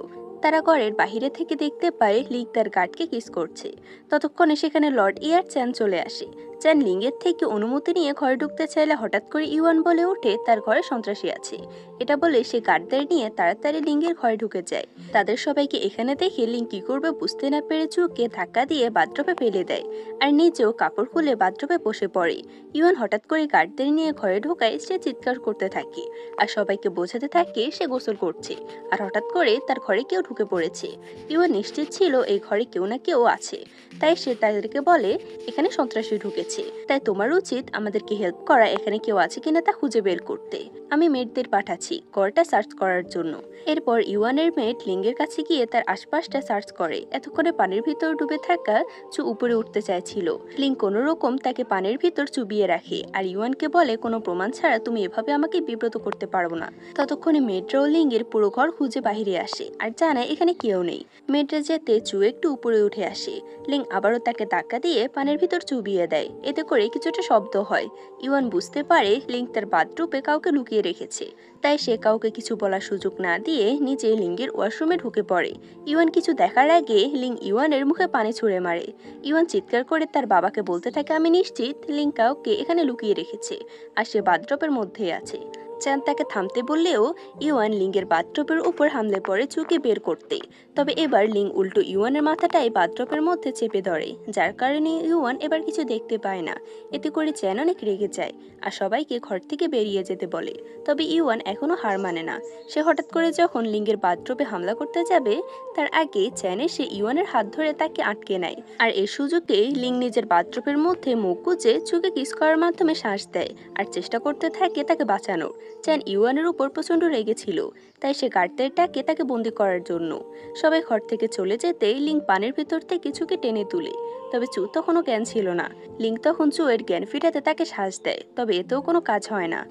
তারা ঘরের বাহিরে থেকে দেখতে পায় লিং তার গার্ডকে কিস করছে। ততক্ষণে সেখানে লর্ড ই আর চ্যান চলে আসে। চ্যান লিঙ্গের থেকে অনুমতি নিয়ে ঘরে ঢুকতে চাইলে হঠাৎ করে ইউয়ান বলে ওঠে তার ঘরে সন্ত্রাসী আছে। এটা বলে সে গার্ডদের নিয়ে তাড়াতাড়ি লিঙ্গের ঘরে ঢুকে যায়। তাদের সবাইকে এখানে দেখে লিং কি করবে বুঝতে না পেরে চুকে ধাক্কা দিয়ে বাথটবে ফেলে দেয় আর নিজেও কাপড় খুলে বাথটবে বসে পড়ে। ইউয়ান হঠাৎ করে গার্ডদের নিয়ে ঘরে ঢোকায় সে চিৎকার করতে থাকে আর সবাইকে বোঝাতে থাকে সে গোসল করছে। আর হঠাৎ করে তার ঘরে কেউ ঢুকে পড়েছে। ইউয়ান নিশ্চিত ছিল এই ঘরে কেউ না কেউ আছে। তাই সে তাদেরকে বলে, এখানে সন্ত্রাসী ঢুকেছে, তাই তোমার উচিত আমাদেরকে হেল্প করা, এখানে কেউ আছে কিনা তা খুঁজে বের করতে। আমি মেটদের পাঠাচ্ছি ঘরটা সার্চ করার জন্য। এরপর ইউয়ানের মেট লিঙ্গের কাছে গিয়ে তার আশপাশটা সার্চ করে। এতক্ষণে পানির ভিতর ডুবে থাকা চু উপরে উঠতে চাইছিল। লিং কোনো রকম তাকে পানির ভিতর চুবিয়ে রাখে আর ইউয়ানকে বলে, কোনো প্রমাণ ছাড়া তুমি এভাবে আমাকে বিব্রত করতে পারবো না। ততক্ষণে মেট্রা ও লিঙ্গের পুরো ঘর খুঁজে বাহিরে আসে আর জানায় এখানে কেউ নেই। মেট্রা যেতে চু একটু উপরে উঠে আসে। লিং আবারও তাকে ধাক্কা দিয়ে পানির ভিতর চুবিয়ে দেয়। এতে করে কিছুটা শব্দ হয়। ইউয়ান বুঝতে পারে লিং তার বাথরুমে কাউকে লুকিয়ে রেখেছে। তাই সে কাউকে কিছু বলার সুযোগ না দিয়ে নিজে লিঙ্গের ওয়াশরুমে ঢুকে পড়ে। ইউয়ান কিছু দেখার আগে লিং ইউয়ানের মুখে পানি ছুঁড়ে মারে। ইউয়ান চিৎকার করে তার বাবাকে বলতে থাকে, আমি নিশ্চিত লিং কাউকে এখানে লুকিয়ে রেখেছে আর সে বাথটবের মধ্যেই আছে। চ্যান তাকে থামতে বললেও ইউয়ান লিঙ্গের বাথটবের উপর হামলে পড়ে চুকে বের করতে। তবে এবার লিং উল্টো ইউয়ানের মাথাটাই বাথটবের মধ্যে চেপে ধরে, যার কারণে ইউয়ান এবার কিছু দেখতে পায় না। এতে করে চ্যান অনেক রেগে যায় আর সবাইকে ঘর থেকে বেরিয়ে যেতে বলে। তবে ইউয়ান এখনো হার মানে না। সে হঠাৎ করে যখন লিঙ্গের বাথটবে হামলা করতে যাবে তার আগে চ্যান এসে ইউয়ানের হাত ধরে তাকে আটকে নেয়। আর এই সুযোগে লিং নিজের বাথটবের মধ্যে মুখ গুজে চুকে কিস করার মাধ্যমে শ্বাস দেয় আর চেষ্টা করতে থাকে তাকে বাঁচানোর। চ্যান ইউয়ানের উপর প্রচন্ড রেগেছিল। তাই সে গার্ডদের ডাকে তাকে বন্দি করার জন্য। সবাই ঘর থেকে চলে যেতেই লিং পানির ভেতর থেকে চুকে টেনে তুলে। তবে চু তখনও জ্ঞান ছিল না। লিং তখন চুয়ের জ্ঞান ফিরাতে তাকে শ্বাস দেয়। তবে এতেও কোনো কাজ হয় না।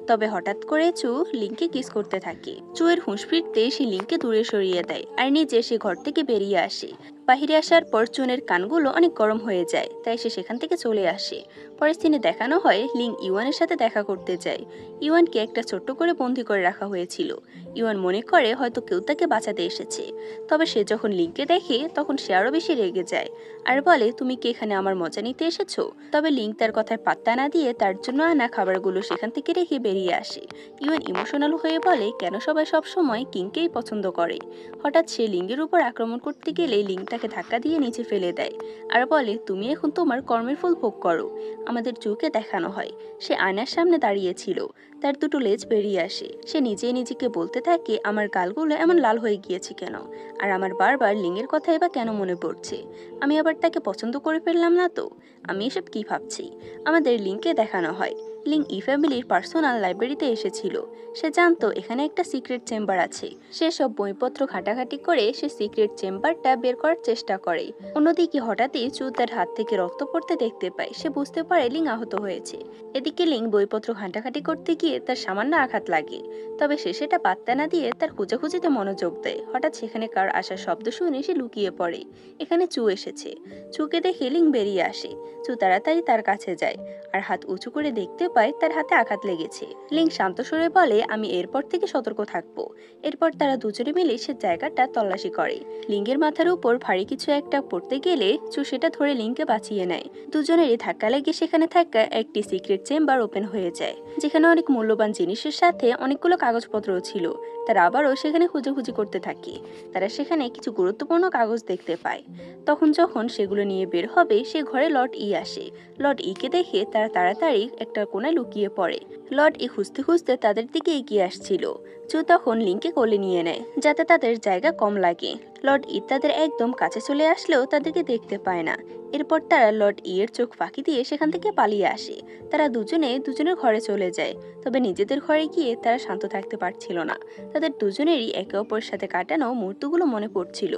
তবে হঠাৎ করে চু লিংকে কিস করতে থাকে। চুয়ের হুঁশ ফিরতে সে লিংকে দূরে সরিয়ে দেয় আর নিজে সে ঘর থেকে বেরিয়ে আসে। বাহিরে আসার পর চুনের কানগুলো অনেক গরম হয়ে যায়, তাই সে সেখান থেকে চলে আসে। পরের দিনে দেখানো হয় লিং ইওয়ানের সাথে দেখা করতে যায়। ইওয়ানকে একটা ছোট্ট করে বন্দি করে রাখা হয়েছিল। ইওয়ান মনে করে হয়তো কেউ তাকে বাঁচাতে এসেছে। তবে সে যখন লিংকে দেখে তখন সে আরো বেশি রেগে যায় আর বলে, তুমি কি এখানে আমার মজা নিতে এসেছো? তবে লিং তার কথায় পাত্তা না দিয়ে তার জন্য আনা খাবারগুলো সেখান থেকে রেখে বেরিয়ে আসে। ইওয়ান ইমোশনাল হয়ে বলে, কেন সবাই সব সময় কিংকেই পছন্দ করে। হঠাৎ সে লিঙ্গের উপর আক্রমণ করতে গেলে লিং তাকে ধাক্কা দিয়ে নিচে ফেলে দেয় আর বলে, তুমি এখন তোমার কর্মের ফল ভোগ করো। আমাদের চোখে দেখানো হয় সে আয়নার সামনে দাঁড়িয়েছিল, তার দুটো লেজ বেরিয়ে আসে। সে নিজেই নিজেকে বলতে থাকে, আমার গালগুলো এমন লাল হয়ে গিয়েছে কেন, আর আমার বারবার লিঙ্গের কথাই বা কেন মনে পড়ছে। আমি আবার তাকে পছন্দ করে ফেললাম না তো? আমি এসব কি ভাবছি। আমাদের লিংকে দেখানো হয় লিং ই ফ্যামিলির পার্সোনাল লাইব্রেরিতে এসেছিল। সে জানতো এখানে একটা সিক্রেট চেম্বার আছে। সে সব বইপত্র ঘাটাঘাটি করে সে সিক্রেট চেম্বারটা বের করার চেষ্টা করে। অন্যদিকে হঠাৎই চু তার হাত থেকে রক্ত পড়তে দেখতে পায়। সে বুঝতে পারে লিং আহত হয়েছে। এদিকে লিং বইপত্র ঘাটাঘাটি করতে গিয়ে তার সামান্য আঘাত লাগে, তবে সে সেটা পাত্তা না দিয়ে তার খোঁজাখুঁজিতে মনোযোগ দেয়। হঠাৎ সেখানে কার আসার শব্দ শুনে সে লুকিয়ে পড়ে। এখানে চু এসেছে। চুকে দেখে লিং বেরিয়ে আসে। চু তাড়াতাড়ি তার কাছে যায় আর হাত উঁচু করে দেখতে পায় তার হাতে আঘাত লেগেছে। লিং শান্ত সুরে বলে, আমি এরপর থেকে সতর্ক থাকবো। এরপর তারা দুজনে মিলে সে জায়গাটা তল্লাশি করে। লিঙ্গের মাথার উপর ভারী কিছু একটা পড়তে গেলে চু সেটা ধরে লিংকে বাঁচিয়ে নেয়। দুজনেরই ধাক্কা লেগে সেখানে থাকা একটি সিক্রেট চেম্বার ওপেন হয়ে যায়, যেখানে অনেক মূল্যবান জিনিসের সাথে অনেকগুলো কাগজপত্রও ছিল। তারা আবারও সেখানে খুঁজে করতে থাকে। তারা সেখানে কিছু গুরুত্বপূর্ণ কাগজ দেখতে পায়। তখন যখন সেগুলো নিয়ে বের হবে সে ঘরে লর্ড ই আসে। লর্ড ইকে দেখে তারা তাড়াতাড়ি একটা কোণায় লুকিয়ে পড়ে। লর্ড ই খুঁজতে খুঁজতে তাদের দিকে এগিয়ে আসছিল। চু তখন লিংকে কোলে নিয়ে নেয় যাতে তাদের জায়গা কম লাগে। লর্ড ই তাদের একদম কাছে চলে আসলেও তাদেরকে দেখতে পায় না। এরপর তারা লর্ড ই এর চোখ ফাঁকি দিয়ে সেখান থেকে পালিয়ে আসে। তারা দুজনের ঘরে চলে যায়। তবে নিজেদের ঘরে গিয়ে তারা শান্ত থাকতে পারছিল না। তাদের দুজনেরই একে অপরের সাথে কাটানো মুহূর্তগুলো মনে পড়ছিল।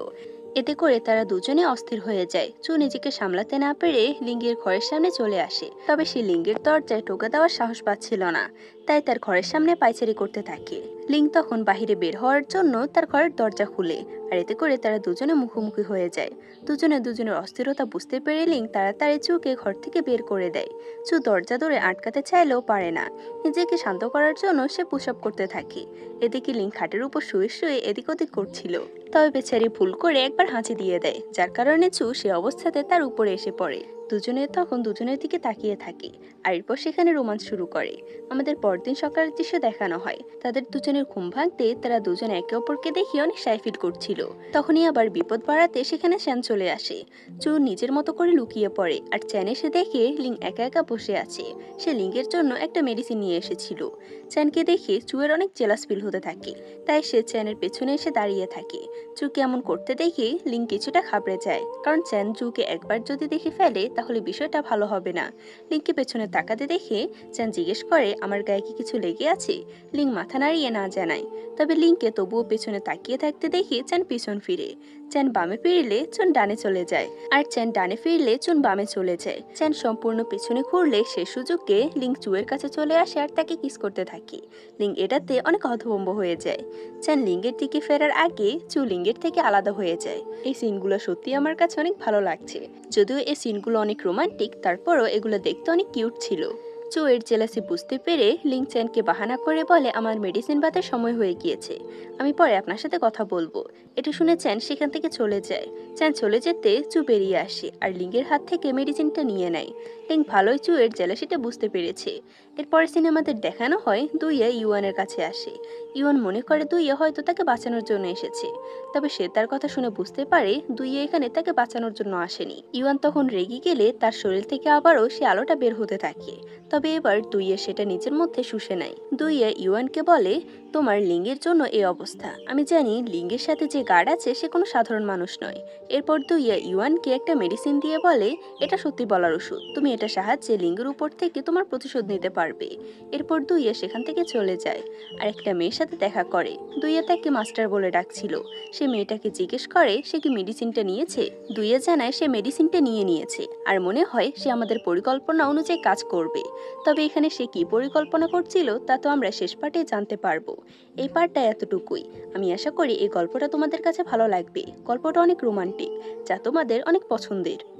এতে করে তারা দুজনে অস্থির হয়ে যায়। চু নিজেকে সামলাতে না পেরে লিঙ্গের ঘরের সামনে চলে আসে। তবে সে লিঙ্গের দরজায় টোকা দেওয়ার সাহস পাচ্ছিল না, তাই তার ঘরের সামনে পায়চারি করতে থাকে। লিং তখন বাহিরে বের হওয়ার জন্য তার ঘরের দরজা খুলে, আর এতে করে তারা দুজনে মুখোমুখি হয়ে যায়। দুজনের অস্থিরতা বুঝতে পেরে লিং তাড়াতাড়ি চুকে ঘর থেকে বের করে দেয়। চু দরজা ধরে আটকাতে চাইলেও পারে না। নিজেকে শান্ত করার জন্য সে পুশ আপ করতে থাকে। এদিকে লিং খাটের উপর শুয়ে শুয়ে এদিক ওদিক করছিল। তবে বেচারি ভুল করে একবার হাঁচি দিয়ে দেয়, যার কারণে চু সে অবস্থাতে তার উপরে এসে পড়ে। দুজনে তখন দুজনের দিকে তাকিয়ে থাকে আর এরপর সেখানে রোমান্স শুরু করে। আমাদের পরদিন সকালের দৃশ্য দেখানো হয়। তাদের দুজনের ঘুম ভাঙতে তারা দুজন একে অপরকে দেখে অনেক সাইফিট করছিল। তখনই আবার বিপদ বাড়াতে সেখানে চ্যান চলে আসে। চু নিজের মতো করে লুকিয়ে পড়ে আর চ্যান এসে দেখে লিং একা একা বসে আছে। সে লিংয়ের জন্য একটা মেডিসিন নিয়ে এসেছিল। চ্যানকে দেখে চুয়ের অনেক জেলাস ফিল হতে থাকে, তাই সে চ্যানের পেছনে এসে দাঁড়িয়ে থাকে। চু কেমন করতে দেখে লিং কিছুটা ঘাবড়ে যায়, কারণ চ্যান চুকে একবার যদি দেখে ফেলে তাহলে বিষয়টা ভালো হবে না। লিংকে পেছনে তাকাতে দেখে চ্যান জিজ্ঞেস করে, আমার গায়ে কি কিছু লেগে আছে? লিং মাথা নাড়িয়ে না জানায়। তবে লিংকে তবুও পেছনে তাকিয়ে থাকতে দেখে চ্যান পিছন ফিরে। চ্যান বামে ফিরলে চুন ডানে চলে যায়, আর চ্যান ডানে ফিরলে চুন বামে চলে যায়। চ্যান সম্পূর্ণ পেছনে ঘুরলে সে সুযোগে লিং চুয়ের কাছে চলে আসে আর তাকে কিস করতে থাকে। লিং এটাতে অনেক হতভম্ব হয়ে যায়। চ্যান লিঙ্গের দিকে ফেরার আগে চু লিঙ্গের থেকে আলাদা হয়ে যায়। এই সিনগুলো সত্যি আমার কাছে অনেক ভালো লাগছে। যদিও এই সিনগুলো অনেক রোমান্টিক, তারপরও এগুলো দেখতে অনেক কিউট ছিল। চু এর জেলাসি বুঝতে পেরে লিং চ্যানকে বাহানা করে বলে, আমার মেডিসিন বাতের সময় হয়ে গিয়েছে, আমি পরে আপনার সাথে কথা বলবো। এটা শুনে চ্যান সেখান থেকে চলে যায়। চ্যান চলে যেতে চু বেরিয়ে আসে আর লিঙ্গের হাত থেকে মেডিসিনটা নিয়ে নেয়। লিং ভালোই চু এর জেলাসিটা বুঝতে পেরেছে। এরপরে সিনেমাদের দেখানো হয় দুইয়ে ইউয়ানের কাছে আসে। ইউয়ান মনে করে দুইয়ে হয়তো তাকে বাঁচানোর জন্য এসেছে, তবে সে তার কথা শুনে বুঝতে পারে দুইয়ে এখানে তাকে বাঁচানোর জন্য আসেনি। ইউয়ান তখন রেগে গেলে তার শরীর থেকে আবারও সে আলোটা বের হতে থাকে। তবে এবার দুইয়ে সেটা নিজের মধ্যে শুষে নেয়। দুইয়ে ইউয়ানকে বলে, তোমার লিঙ্গের জন্য এই অবস্থা। আমি জানি লিঙ্গের সাথে যে গার্ড আছে সে কোনো সাধারণ মানুষ নয়। এরপর দুইয়ে ইউয়ানকে একটা মেডিসিন দিয়ে বলে, এটা সত্যি বলার ওষুধ, তুমি এটা সাহায্যে লিঙ্গের উপর থেকে তোমার প্রতিশোধ নিতে পারো। পারবে। এরপর দুইয়া সেখান থেকে চলে যায় আর একটা মেয়ের সাথে দেখা করে। দুইয়া তাকে মাস্টার বলে ডাকছিল। সে মেয়েটাকে জিজ্ঞেস করে সে কি মেডিসিনটা নিয়েছে। দুইয়া জানায় সে মেডিসিনটা নিয়েছে আর মনে হয় সে আমাদের পরিকল্পনা অনুযায়ী কাজ করবে। তবে এখানে সে কি পরিকল্পনা করছিল তা তো আমরা শেষ পার্টে জানতে পারবো। এই পার্টটা এতটুকুই। আমি আশা করি এই গল্পটা তোমাদের কাছে ভালো লাগবে। গল্পটা অনেক রোমান্টিক, যা তোমাদের অনেক পছন্দের।